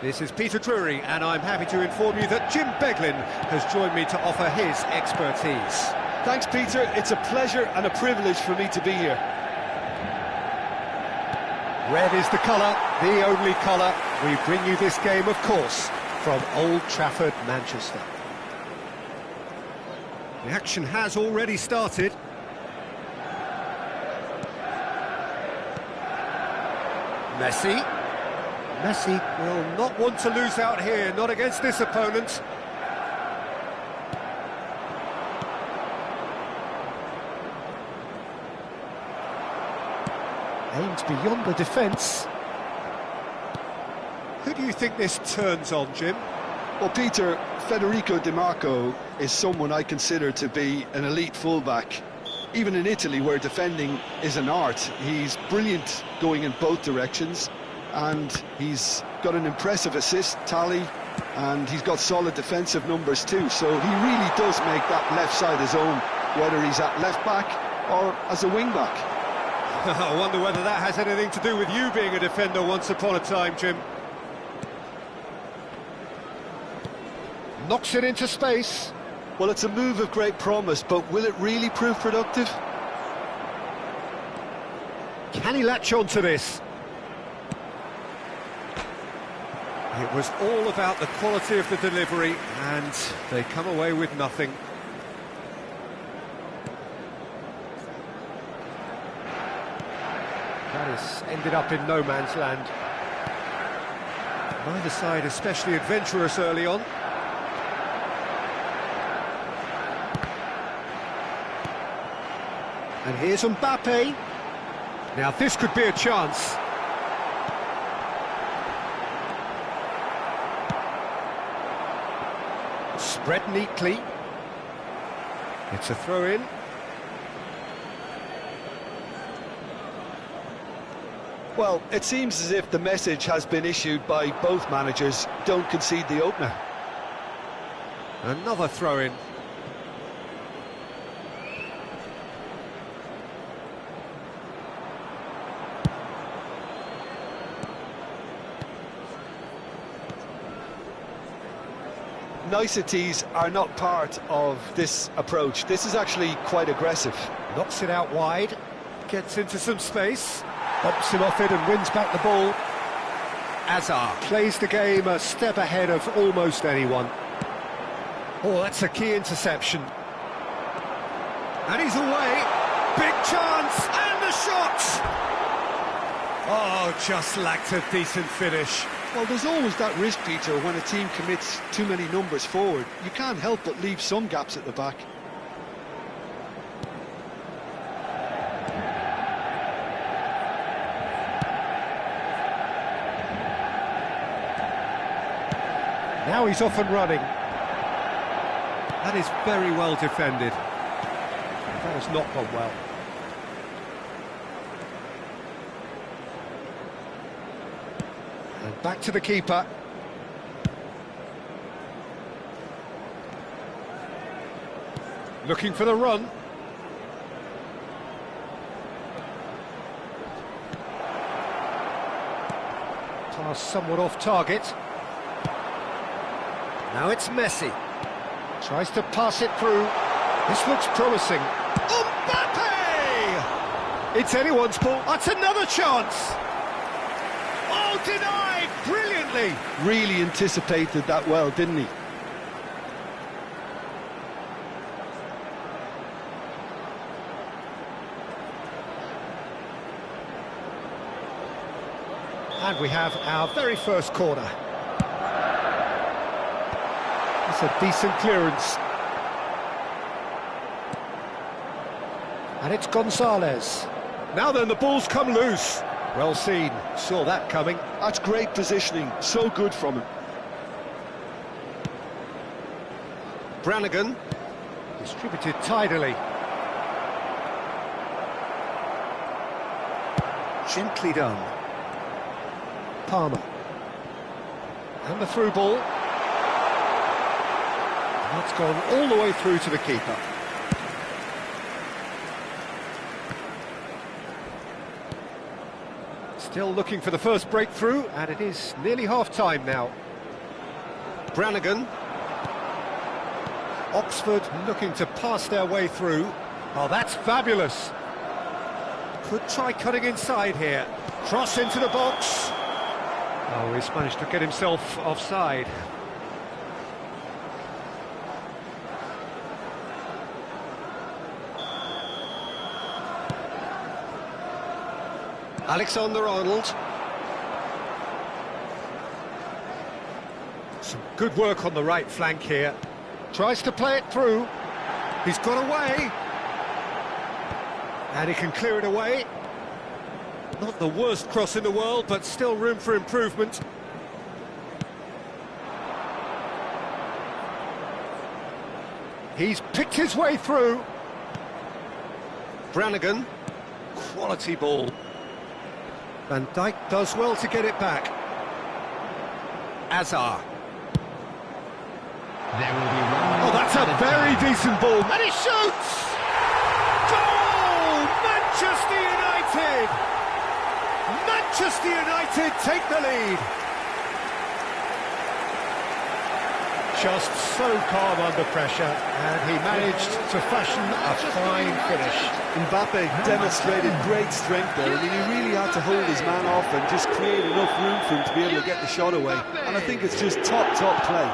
This is Peter Drury, and I'm happy to inform you that Jim Beglin has joined me to offer his expertise. Thanks, Peter. It's a pleasure and a privilege for me to be here. Red is the colour, the only colour. We bring you this game, of course, from Old Trafford, Manchester. The action has already started. Messi. Messi will not want to lose out here, not against this opponent. Aimed beyond the defence. Who do you think this turns on, Jim? Well, Peter, Federico Di Marco is someone I consider to be an elite fullback. Even in Italy, where defending is an art, he's brilliant going in both directions, and he's got an impressive assist tally, and he's got solid defensive numbers too, so he really does make that left side his own, whether he's at left back or as a wing back. I wonder whether that has anything to do with you being a defender once upon a time, Jim. Knocks it into space. Well, it's a move of great promise, but will it really prove productive? Can he latch on to this? It was all about the quality of the delivery, and they come away with nothing. That has ended up in no man's land. Neither side especially adventurous early on. And here's Mbappe. Now this could be a chance. Spread neatly. It's a throw-in. Well, it seems as if the message has been issued by both managers: don't concede the opener. Another throw-in. Niceties are not part of this approach. This is actually quite aggressive. Knocks it out wide. Gets into some space. Bumps him off it and wins back the ball. Azar plays the game a step ahead of almost anyone. Oh, that's a key interception. And he's away. Big chance, and the shot! Oh, just lacked a decent finish. Well, there's always that risk, Peter, when a team commits too many numbers forward. You can't help but leave some gaps at the back. Now he's off and running. That is very well defended. That has not gone well. And back to the keeper. Looking for the run. Pass somewhat off target. Now it's Messi. Tries to pass it through. This looks promising. Mbappe! It's anyone's ball. That's another chance. Oh, denied! Brilliantly! Really anticipated that well, didn't he? And we have our very first corner. It's a decent clearance. And it's Gonzalez. Now then, the ball's come loose. Well seen, saw that coming. That's great positioning, so good from him. Brannigan, distributed tidily. Gently done. Palmer. And the through ball. That's gone all the way through to the keeper. Still looking for the first breakthrough, and it is nearly half-time now. Brannigan. Oxford looking to pass their way through. Oh, that's fabulous. Could try cutting inside here. Cross into the box. Oh, he's managed to get himself offside. Alexander-Arnold. Some good work on the right flank here. Tries to play it through. He's got away. And he can clear it away. Not the worst cross in the world, but still room for improvement. He's picked his way through. Brannigan. Quality ball. Van Dijk does well to get it back. Azar. There will be one. Oh, that's a very decent ball. And he shoots! Goal! Manchester United! Manchester United take the lead. Just so calm under pressure, and he managed to fashion a fine finish. Mbappe demonstrated great strength there. I mean, he really had to hold his man off and just create enough room for him to be able to get the shot away. And I think it's just top play.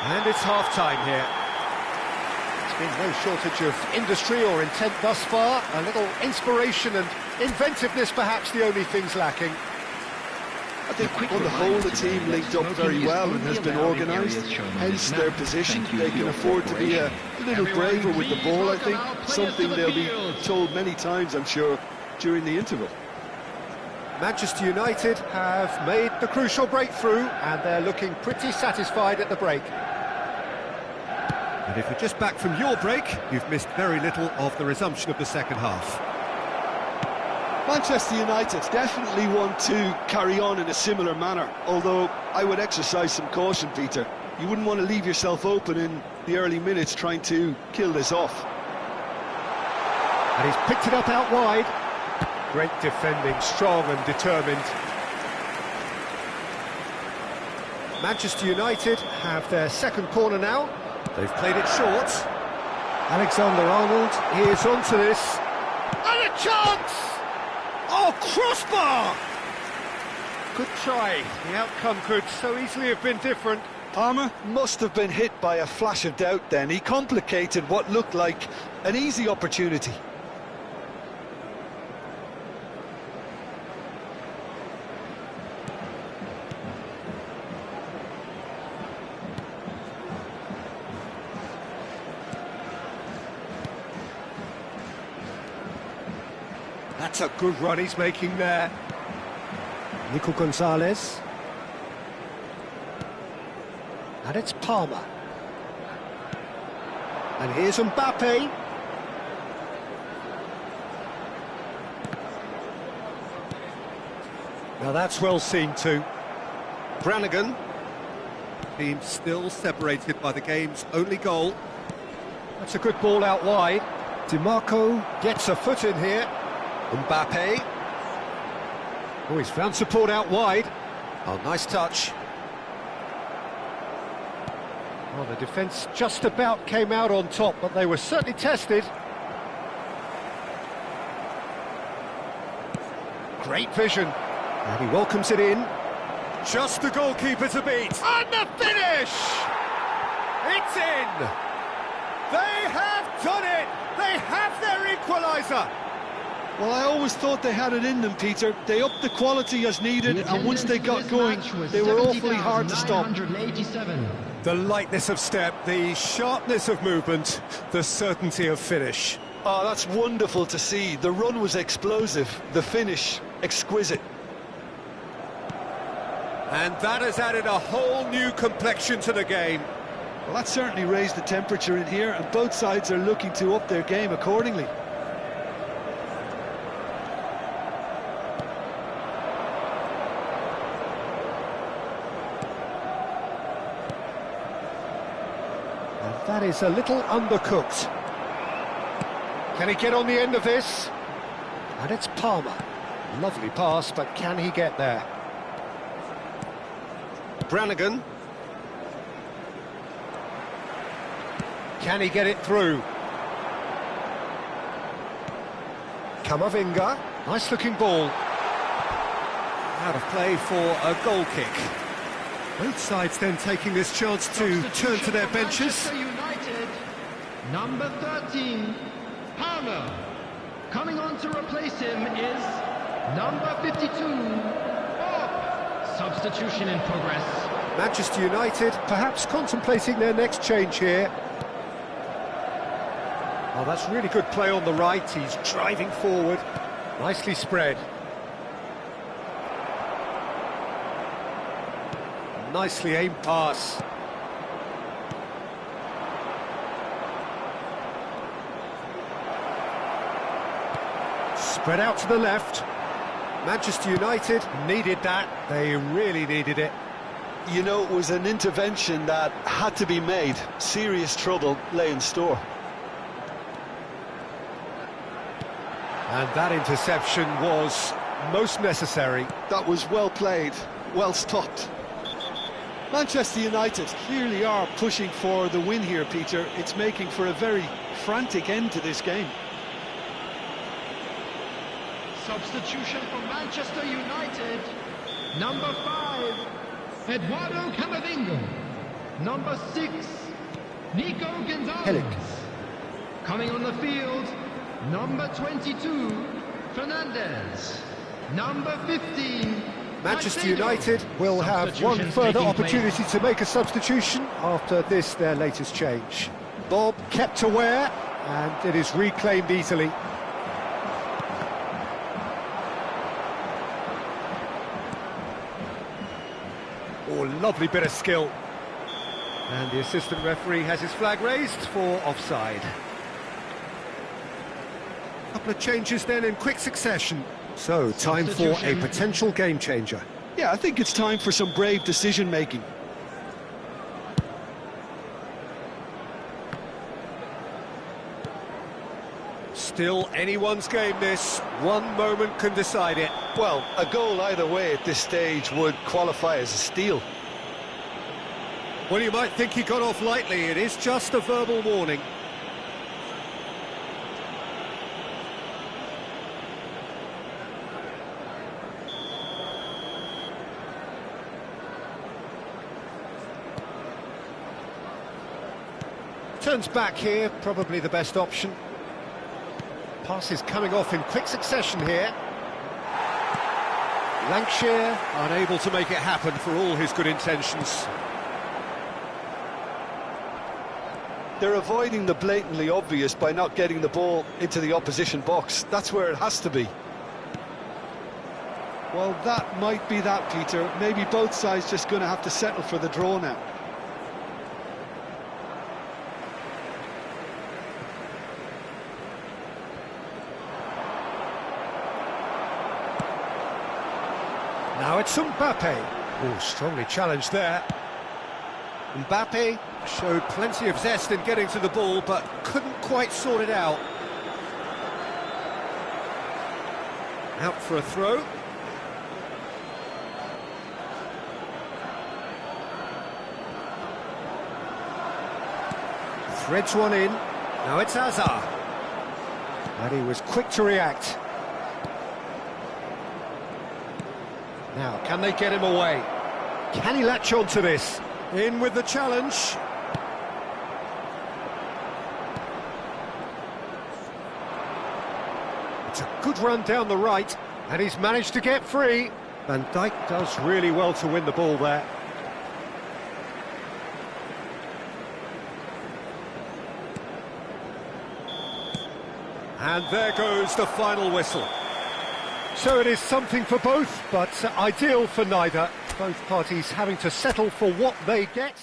And it's half-time here. There's been no shortage of industry or intent thus far. A little inspiration and inventiveness, perhaps the only things lacking. I think on the whole the team linked up very well and has been organised, hence their position. They can afford to be a little braver with the ball, I think, something they'll be told many times, I'm sure, during the interval. Manchester United have made the crucial breakthrough, and they're looking pretty satisfied at the break. And if you're just back from your break, you've missed very little of the resumption of the second half. Manchester United definitely want to carry on in a similar manner, although I would exercise some caution, Peter. You wouldn't want to leave yourself open in the early minutes trying to kill this off. And he's picked it up out wide. Great defending, strong and determined. Manchester United have their second corner now. They've played it short. Alexander-Arnold is onto this. And a chance! Oh, crossbar! Good try. The outcome could so easily have been different. Palmer must have been hit by a flash of doubt then. He complicated what looked like an easy opportunity. That's a good run he's making there. Nico Gonzalez. And it's Palmer. And here's Mbappe. Now that's well seen too. Brannigan. Team still separated by the game's only goal. That's a good ball out wide. DiMarco gets a foot in here. Mbappe. Oh, he's found support out wide. Oh, nice touch. Well, the defence just about came out on top, but they were certainly tested. Great vision. And he welcomes it in. Just the goalkeeper to beat. And the finish! It's in! They have done it! They have their equaliser! Well, I always thought they had it in them, Peter. They upped the quality as needed, and once they got going, they were awfully hard to stop. The lightness of step, the sharpness of movement, the certainty of finish. Oh, that's wonderful to see. The run was explosive, the finish exquisite. And that has added a whole new complexion to the game. Well, that certainly raised the temperature in here, and both sides are looking to up their game accordingly. That is a little undercooked. Can he get on the end of this? And it's Palmer. Lovely pass, but can he get there? Brannigan. Can he get it through? Kamavinga. Nice looking ball. Out of play for a goal kick. Both sides then taking this chance to turn to their benches. Manchester United, number 13, Palmer. Coming on to replace him is number 52, Bob. Substitution in progress. Manchester United perhaps contemplating their next change here. Oh, that's really good play on the right. He's driving forward. Nicely spread. Nicely aimed pass. Spread out to the left. Manchester United needed that. They really needed it. You know, it was an intervention that had to be made. Serious trouble lay in store. And that interception was most necessary. That was well played, well stopped. Manchester United clearly are pushing for the win here, Peter. It's making for a very frantic end to this game. Substitution for Manchester United. Number 5, Eduardo Camavinga. Number 6, Nico Gonzalez. Helic. Coming on the field, number 22, Fernandez. Number 15, Manchester Caicedo. United will have one Substitutions further taking opportunity place. to make a substitution after this, their latest change. Bob kept aware, and it is reclaimed easily. Oh, lovely bit of skill. And the assistant referee has his flag raised for offside. Couple of changes then in quick succession. So, time for a potential game changer. Yeah, I think it's time for some brave decision-making. Still anyone's game this. One moment can decide it. Well, a goal either way at this stage would qualify as a steal. Well, you might think he got off lightly. It is just a verbal warning. Turns back here, probably the best option. Passes coming off in quick succession here. Lancashire unable to make it happen for all his good intentions. They're avoiding the blatantly obvious by not getting the ball into the opposition box. That's where it has to be. Well, that might be that, Peter. Maybe both sides just going to have to settle for the draw now. Now it's Mbappe. Oh, strongly challenged there. Mbappe showed plenty of zest in getting to the ball, but couldn't quite sort it out. Out for a throw. Threads one in. Now it's Hazard. And he was quick to react. Now, can they get him away? Can he latch on to this? In with the challenge. It's a good run down the right, and he's managed to get free. Van Dijk does really well to win the ball there. And there goes the final whistle. So it is something for both, but ideal for neither. Both parties having to settle for what they get.